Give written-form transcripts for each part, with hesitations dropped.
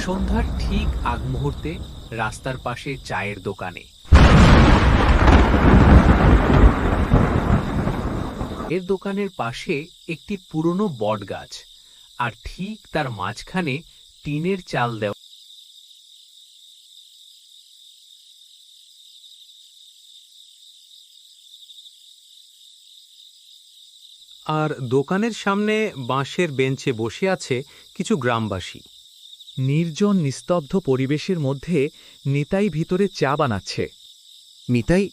সন্ধ্যার ঠিক আগ মুহূর্তে রাস্তার পাশে চায়ের দোকানে এর দোকানের পাশে একটি পুরনো বটগাছ, আর ঠিক তার মাঝখানে টিনের চাল দেওয়া। আর দোকানের সামনে বাঁশের বেঞ্চে বসে আছে কিছু গ্রামবাসী। নির্জন নিস্তব্ধ পরিবেশের মধ্যে নিতাই ভিতরে চা বানাচ্ছে। নিতাই,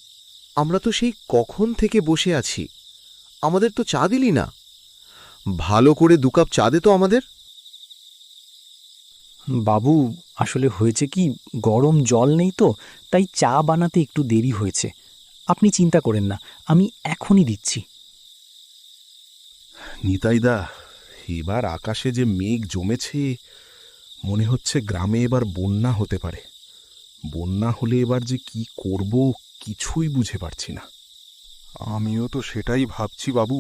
আমরা তো সেই কখন থেকে বসে আছি, আমাদের তো চা দিলি না। ভালো করে 2 কাপ চা দে তো আমাদের। বাবু, আসলে হয়েছে কি, গরম জল নেই তো, তাই চা বানাতে একটু দেরি হয়েছে। আপনি চিন্তা করেন না, আমি এখনই দিচ্ছি। নিতাইদা, এবার আকাশে যে মেঘ জমেছে, মনে হচ্ছে গ্রামে এবার বন্যা হতে পারে। বন্যা হলে এবার যে কি করব কিছুই বুঝে পারছি না। আমিও তো সেটাই ভাবছি বাবু,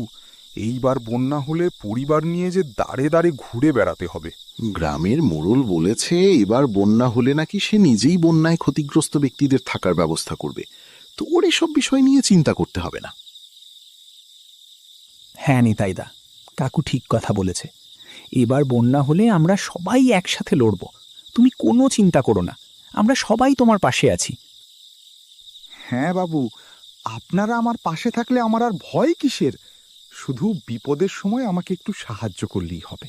এইবার বন্যা হলে পরিবার নিয়ে যে দাঁড়ে দাঁড়ে ঘুরে বেড়াতে হবে। গ্রামের মোড়ল বলেছে এবার বন্যা হলে নাকি সে নিজেই বন্যায় ক্ষতিগ্রস্ত ব্যক্তিদের থাকার ব্যবস্থা করবে। তো ওর এসব বিষয় নিয়ে চিন্তা করতে হবে না। হ্যাঁ নিতাইদা, কাকু ঠিক কথা বলেছে। এবার বন্যা হলে আমরা সবাই একসাথে লড়ব। তুমি কোনো চিন্তা করো না, আমরা সবাই তোমার পাশে আছি। হ্যাঁ বাবু, আপনারা আমার পাশে থাকলে আমার আর ভয় কিসের? শুধু বিপদের সময় আমাকে একটু সাহায্য করলেই হবে।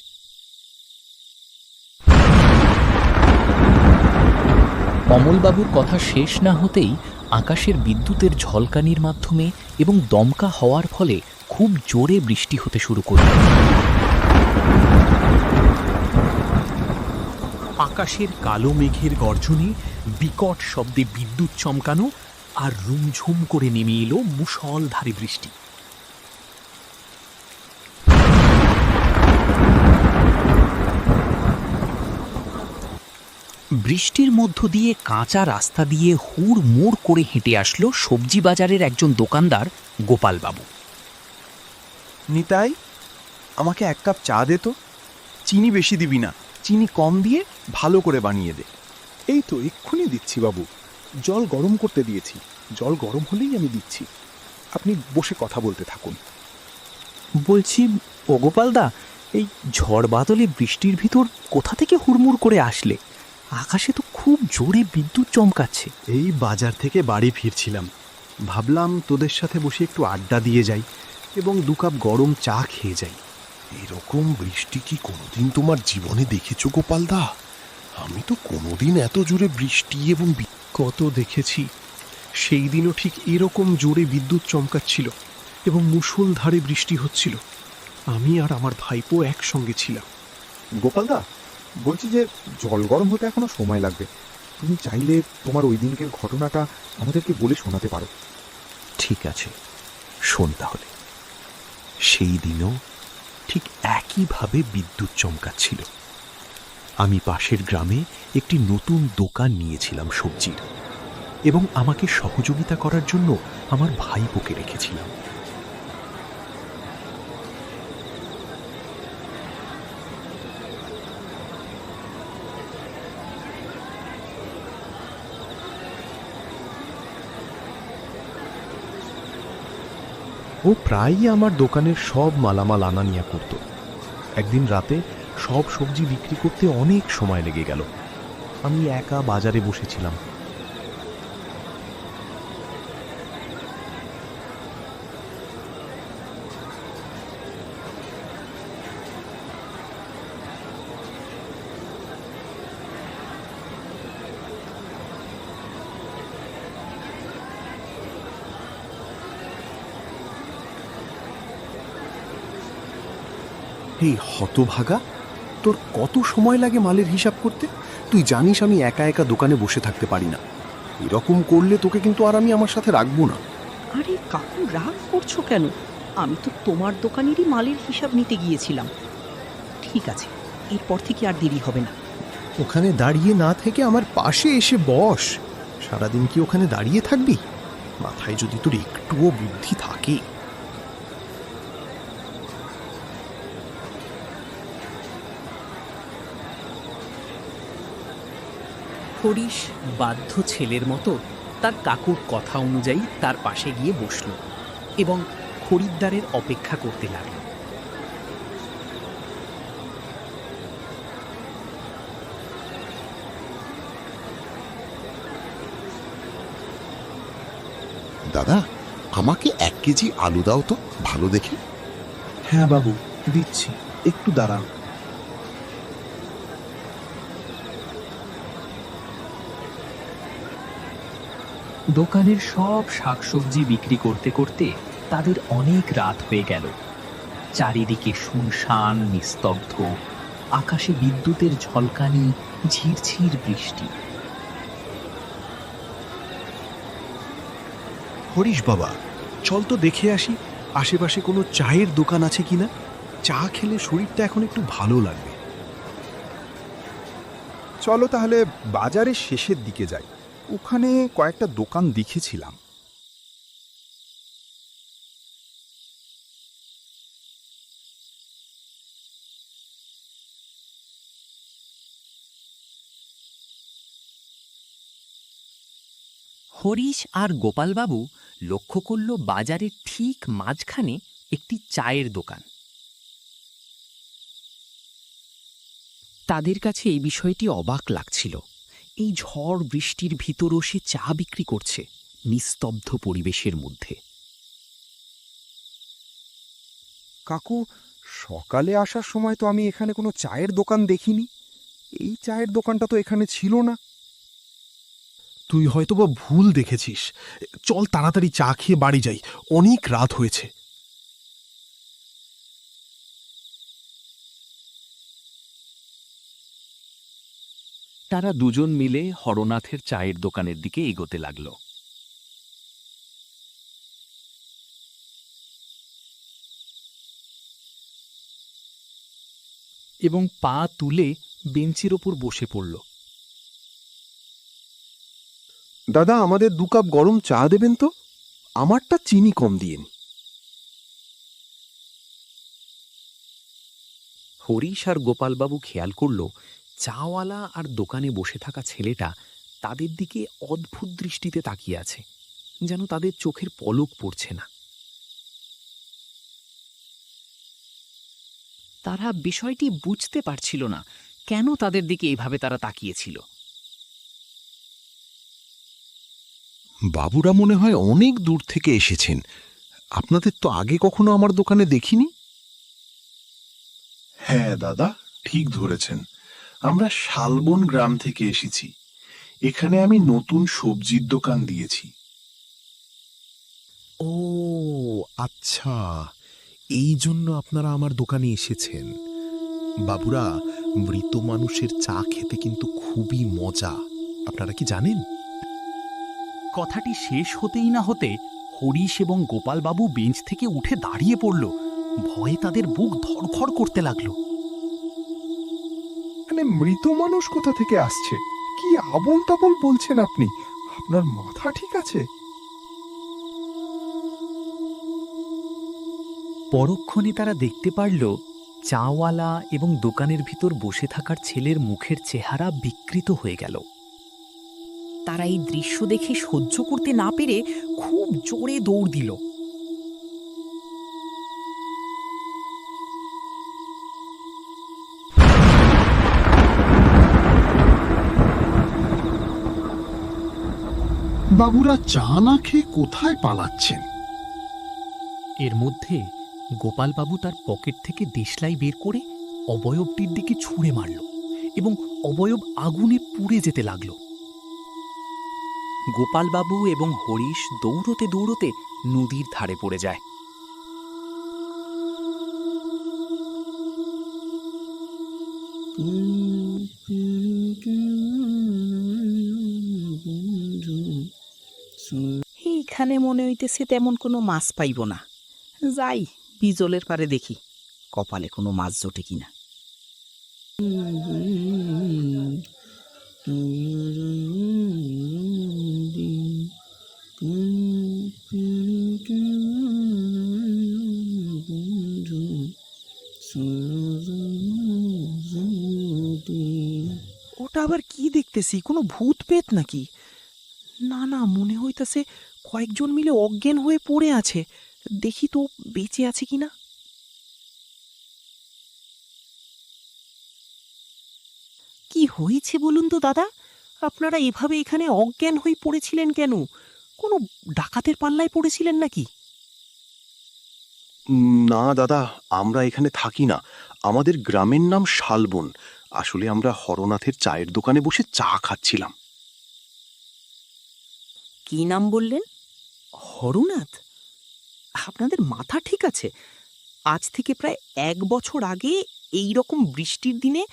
অমলবাবুর কথা শেষ না হতেই আকাশের বিদ্যুতের ঝলকানির মাধ্যমে এবং দমকা হওয়ার ফলে খুব জোরে বৃষ্টি হতে শুরু করল। আকাশের কালো মেঘের গর্জনে বিকট শব্দে বিদ্যুৎ চমকানো আর রুমঝুম করে নেমে এলো মুষলধারে বৃষ্টি। বৃষ্টির মধ্য দিয়ে কাঁচা রাস্তা দিয়ে হুড় মুড় করে হেঁটে আসলো সবজি বাজারের একজন দোকানদার গোপালবাবু। নিতাই, আমাকে 1 কাপ চা দে তো। চিনি বেশি দিবি না, চিনি কম দিয়ে ভালো করে বানিয়ে দে। এই তো এক্ষুনি দিচ্ছি বাবু, জল গরম করতে দিয়েছি, জল গরম হলেই আমি দিচ্ছি। আপনি বসে কথা বলতে থাকুন। বলছি, ও গোপালদা, এই ঝড় বাদলে বৃষ্টির ভিতর কোথা থেকে হুড়মুড় করে আসলে? আকাশে তো খুব জোরে বিদ্যুৎ চমকাচ্ছে। এই বাজার থেকে বাড়ি ফিরছিলাম, ভাবলাম তোদের সাথে বসে একটু আড্ডা দিয়ে যাই এবং 2 কাপ গরম চা খেয়ে যাই। এরকম বৃষ্টি কি কোনোদিন তোমার জীবনে দেখেছো গোপালদা? আমি তো কোনোদিন এত জোরে বৃষ্টি এবং কত দেখেছি, সেই দিনও ঠিক এরকম জোরে বিদ্যুৎ চমকাচ্ছিল এবং মুষলধারে বৃষ্টি হচ্ছিল। আমি আর আমার ভাইপো একসঙ্গে ছিলাম। গোপালদা, বলছি যে জল গরম হতে এখনো সময় লাগবে। তুমি চাইলে তোমার ওই দিনকের ঘটনাটা আমাদেরকে বলে শোনাতে পারো। ঠিক আছে, শোন তাহলে। সেই দিনও ঠিক একইভাবে বিদ্যুৎ চমকাচ্ছিল। আমি পাশের গ্রামে একটি নতুন দোকান নিয়েছিলাম সবজির, এবং আমাকে সহযোগিতা করার জন্য আমার ভাইপোকে রেখেছিলাম। ও প্রায়ই আমার দোকানের সব মালামাল আনা নিয়া করত। একদিন রাতে সব সবজি বিক্রি করতে অনেক সময় লেগে গেল। আমি একা বাজারে বসেছিলাম। এই হতভাগা, তোর কত সময় লাগে মালের হিসাব করতে? তুই জানিস আমি একা একা দোকানে বসে থাকতে পারি না। এরকম করলে তোকে কিন্তু আর আমি আমার সাথে রাখবো না। আরে কাকু, রাগ করছো কেন? আমি তো তোমার দোকানেরই মালের হিসাব নিতে গিয়েছিলাম। ঠিক আছে, এরপর থেকে আর দেরি হবে না। ওখানে দাঁড়িয়ে না থেকে আমার পাশে এসে বস। সারাদিন কি ওখানে দাঁড়িয়ে থাকবি? মাথায় যদি তোর একটুও বুদ্ধি থাকে। হরিশ বাধ্য ছেলের মতো তার কাকুর কথা অনুযায়ী তার পাশে গিয়ে বসল এবং খরিদ্দারের অপেক্ষা করতে লাগল। দাদা, আমাকে 1 কেজি আলু দাও তো, ভালো দেখে। হ্যাঁ বাবু, দিচ্ছি, একটু দাঁড়ান। দোকানের সব শাকসবজি বিক্রি করতে করতে তাদের অনেক রাত হয়ে গেল। চারিদিকে শুনশান নিস্তব্ধ, আকাশে বিদ্যুতের ঝলকানি, ঝিরঝির বৃষ্টি। হরিশ বাবা, চল তো দেখে আসি আশেপাশে কোনো চায়ের দোকান আছে কিনা। চা খেলে শরীরটা এখন একটু ভালো লাগবে। চলো তাহলে বাজারের শেষের দিকে যাই, ওখানে কয়েকটা দোকান দেখেছিলাম। হরিশ আর গোপালবাবু লক্ষ্য করল বাজারের ঠিক মাঝখানে একটি চায়ের দোকান। তাদের কাছে এই বিষয়টি অবাক লাগছিল। এই ঝড় বৃষ্টির ভিতরও সে চা বিক্রি করছে নিস্তব্ধ পরিবেশের মধ্যে। কাকু, সকালে আসার সময় তো আমি এখানে কোনো চায়ের দোকান দেখিনি। এই চায়ের দোকানটা তো এখানে ছিল না। তুই হয়তো বা ভুল দেখেছিস। চল তাড়াতাড়ি চা খেয়ে বাড়ি যাই, অনেক রাত হয়েছে। তারা দুজন মিলে হরনাথের চায়ের দোকানের দিকে এগোতে লাগল। এবং পা তুলে বেঞ্চের ওপর বসে পড়ল। দাদা, আমাদের 2 কাপ গরম চা দেবেন তো? আমারটা চিনি কম দিয়েন। হরিশ আর গোপালবাবু খেয়াল করল চাওয়ালা আর দোকানে বসে থাকা ছেলেটা তাদের দিকে অদ্ভুত দৃষ্টিতে তাকিয়ে আছে, যেন তাদের চোখের পলক পড়ছে না। তারা বিষয়টি বুঝতে পারছিল না, কেন তাদের দিকে এভাবে তারা তাকিয়েছিল। বাবুরা মনে হয় অনেক দূর থেকে এসেছেন। আপনাদের তো আগে কখনো আমার দোকানে দেখিনি। হ্যাঁ দাদা, ঠিক ধরেছেন। আমরা শালবন গ্রাম থেকে এসেছি। এখানে আমি নতুন সবজির দোকান দিয়েছি। ও আচ্ছা, এই জন্য আপনারা আমার দোকানে এসেছেন। বাবুরা, মৃত মানুষের চা খেতে কিন্তু খুবই মজা, আপনারা কি জানেন? কথাটি শেষ হতেই না হতে হরিশ এবং গোপালবাবু বেঞ্চ থেকে উঠে দাঁড়িয়ে পড়ল। ভয়ে তাদের বুক ধড়ফড় করতে লাগলো। মানে মৃত মানুষ কোথা থেকে আসছে? কি আবল তাবল বলছেন আপনি? আপনার মাথা ঠিক আছে? পরক্ষণে তারা দেখতে পারল চাওয়ালা এবং দোকানের ভিতর বসে থাকার ছেলের মুখের চেহারা বিকৃত হয়ে গেল। তারা এই দৃশ্য দেখে সহ্য করতে না পেরে খুব জোরে দৌড় দিল। বাবুরা চা না খেয়ে কোথায় পালাচ্ছেন? এর মধ্যে গোপালবাবু তার পকেট থেকে দেশলাই বের করে অবয়বটির দিকে ছুঁড়ে মারল এবং অবয়ব আগুনে পুড়ে যেতে লাগল। গোপালবাবু এবং হরিশ দৌড়তে দৌড়তে নদীর ধারে পড়ে যায়। এইখানে মনে হইতেছে তেমন কোনো মাছ পাইব না। যাই বিজলের পারে দেখি কপালে কোনো মাছ জোটে কিনা। ওটা আবার কি দেখতেছি, কোনো ভূত পেত নাকি? না না, মনে হইতাছে কয়েকজন মিলে অজ্ঞান হয়ে পড়ে আছে। দেখি তো বেঁচে আছে কিনা। কি হয়েছে বলুন তো দাদা, আপনারা এভাবে এখানে অজ্ঞান হয়ে পড়েছিলেন কেন? কোনো ডাকাতের পাল্লায় পড়েছিলেন নাকি? না দাদা, আমরা এখানে থাকি না। আমাদের গ্রামের নাম শালবন। আসলে আমরা হরনাথের চায়ের দোকানে বসে চা খাচ্ছিলাম। কি নাম বললেন? হরনাথ? আপনাদের মাথা ঠিক আছে? আজ থেকে প্রায় 1 বছর আগে এই রকম বৃষ্টির দিনে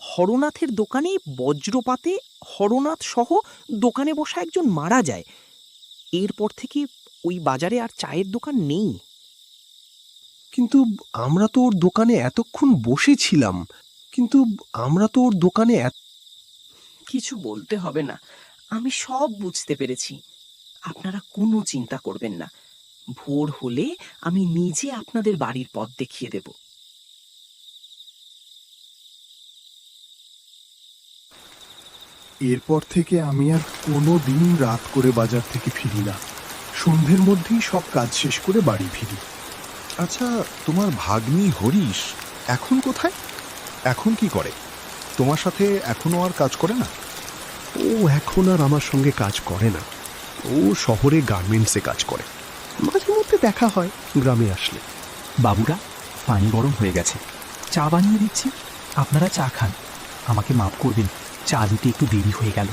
হরনাথের দোকানে বজ্রপাতে হরনাথ সহ দোকানে বসা একজন মারা যায়। এরপর থেকে ওই বাজারে আর চায়ের দোকান নেই। কিন্তু আমরা তো ওর দোকানে এতক্ষণ বসেছিলাম, কিন্তু আমরা তো ওর দোকানে কিছু বলতে হবে না, আমি সব বুঝতে পেরেছি। আপনারা কোনো চিন্তা করবেন না, ভোর হলে আমি নিজে আপনাদের বাড়ির পথ দেখিয়ে দেব। এরপর থেকে আমি আর কোনো দিন রাত করে বাজার থেকে ফিরি না। সন্ধ্যের মধ্যেই সব কাজ শেষ করে বাড়ি ফিরি। আচ্ছা, তোমার ভাগ্নি হরিশ এখন কোথায়? এখন কি করে? তোমার সাথে এখনো আর কাজ করে না? ও এখন আর আমার সঙ্গে কাজ করে না। ও শহরে গার্মেন্টসে কাজ করে। মাঝে মধ্যে দেখা হয় গ্রামে আসলে। বাবুরা, পানি গরম হয়ে গেছে, চা বানিয়ে দিচ্ছি, আপনারা চা খান। আমাকে মাফ করবেন, চা দিতে একটু দেরি হয়ে গেল।